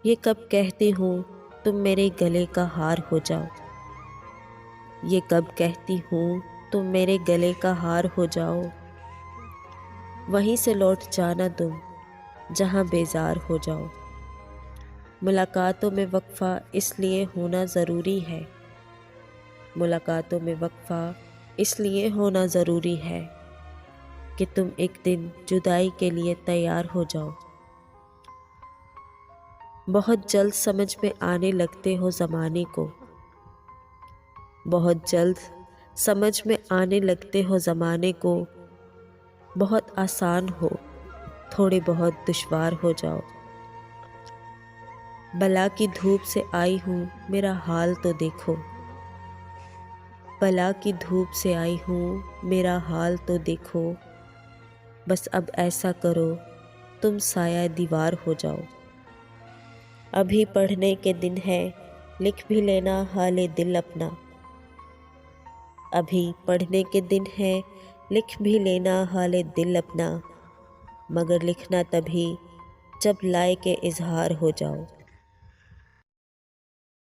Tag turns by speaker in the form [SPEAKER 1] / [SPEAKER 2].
[SPEAKER 1] یہ کب کہتی ہوں تم میرے گلے کا ہار ہو جاؤ، یہ کب کہتی ہوں تم میرے گلے کا ہار ہو جاؤ، وہیں سے لوٹ جانا تم جہاں بیزار ہو جاؤ۔ ملاقاتوں میں وقفہ اس لیے ہونا ضروری ہے، ملاقاتوں میں وقفہ اس لیے ہونا ضروری ہے کہ تم ایک دن جدائی کے لیے تیار ہو جاؤ۔ بہت جلد سمجھ میں آنے لگتے ہو زمانے کو، بہت جلد سمجھ میں آنے لگتے ہو زمانے کو، بہت آسان ہو تھوڑے بہت دشوار ہو جاؤ۔ بلا کی دھوپ سے آئی ہوں میرا حال تو دیکھو، بلا کی دھوپ سے آئی ہوں میرا حال تو دیکھو، بس اب ایسا کرو تم سایہ دیوار ہو جاؤ۔ ابھی پڑھنے کے دن ہے لکھ بھی لینا حال دل اپنا، ابھی پڑھنے کے دن ہے لکھ بھی لینا حال دل اپنا، مگر لکھنا تبھی جب لائق اظہار ہو جاؤ۔